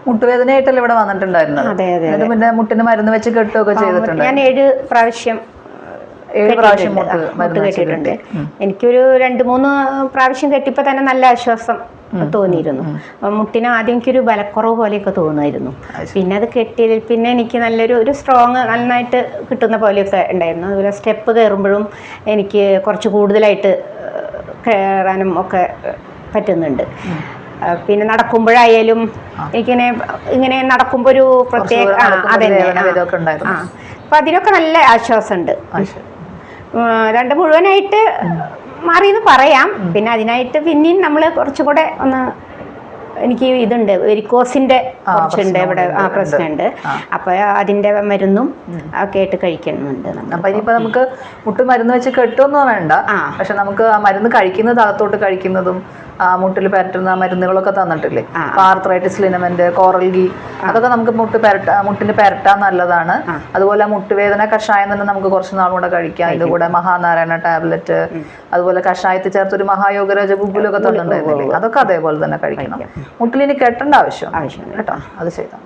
മുട്ടുവേദനയായിട്ടല്ലേ ഇവിടെ വന്നിട്ടുണ്ടായിരുന്നത്? അതെ അതെ. പിന്നെ മുട്ടിന് മരുന്ന് വെച്ച് കെട്ടുകയൊക്കെ ചെയ്തിട്ടുണ്ട്? ഞാൻ 7 പ്രാവശ്യം മുട്ട് കെട്ടിയിട്ടുണ്ട്. എനിക്കൊരു 2-3 പ്രാവശ്യം കെട്ടിയപ്പോൾ തന്നെ നല്ല ആശ്വാസം തോന്നിയിരുന്നു. മുട്ടിന് ആദ്യം എനിക്കൊരു ബലക്കുറവ് പോലെയൊക്കെ തോന്നുമായിരുന്നു. പിന്നെ അത് കെട്ടിയതിൽ പിന്നെ എനിക്ക് നല്ലൊരു സ്ട്രോങ് നന്നായിട്ട് കിട്ടുന്ന പോലെയൊക്കെ ഉണ്ടായിരുന്നു. അതുപോലെ സ്റ്റെപ്പ് കയറുമ്പോഴും എനിക്ക് കുറച്ച് കൂടുതലായിട്ട് കയറാനും ഒക്കെ പറ്റുന്നുണ്ട്. പിന്നെ നടക്കുമ്പോഴായാലും ഇങ്ങനെ നടക്കുമ്പോൾ ഒരു പ്രത്യേക അപ്പം അതിനൊക്കെ നല്ല ആശ്വാസമുണ്ട്. 2 മുഴുവനായിട്ട് മാറിയെന്ന് പറയാം. പിന്നെ അതിനായിട്ട് പിന്നെയും നമ്മൾ കുറച്ചുകൂടെ എനിക്ക് ഇതുണ്ട്, വെരിക്കോസിന്റെ കുറച്ചുണ്ട് ഇവിടെ പ്രശ്നമുണ്ട്. അപ്പൊ അതിന്റെ മരുന്നും ഒക്കെ ആയിട്ട് കഴിക്കുന്നുണ്ട്. അപ്പൊ ഇനിയിപ്പോ നമുക്ക് മുട്ട് മരുന്ന് വെച്ച് കെട്ടൊന്നും വേണ്ട, പക്ഷെ നമുക്ക് ആ മരുന്ന് കഴിക്കുന്നത് അകത്തോട്ട് കഴിക്കുന്നതും മുട്ടിൽ പരട്ടുന്ന മരുന്നുകളൊക്കെ തന്നിട്ടില്ലേ? ആർത്രൈറ്റിസ് ലിനമെന്റ്, കോറൽ ഗീ, അതൊക്കെ നമുക്ക് മുട്ടിന് പരട്ടാൻ നല്ലതാണ്. അതുപോലെ മുട്ടുവേദന കഷായം തന്നെ നമുക്ക് കുറച്ച് നാളും കൂടെ കഴിക്കാം. ഇതിന്റെ കൂടെ മഹാനാരായണ ടാബ്ലറ്റ്, അതുപോലെ കഷായത്തിൽ ചേർത്തൊരു മഹായോഗരാജ ഗുഗ്ഗുലൊക്കെ തന്നിട്ടുണ്ടായിരുന്നില്ലേ? അതൊക്കെ അതേപോലെ തന്നെ കഴിക്കണം. മുട്ടിലിനി കെട്ടേണ്ട ആവശ്യം കേട്ടോ, അത് ചെയ്താൽ.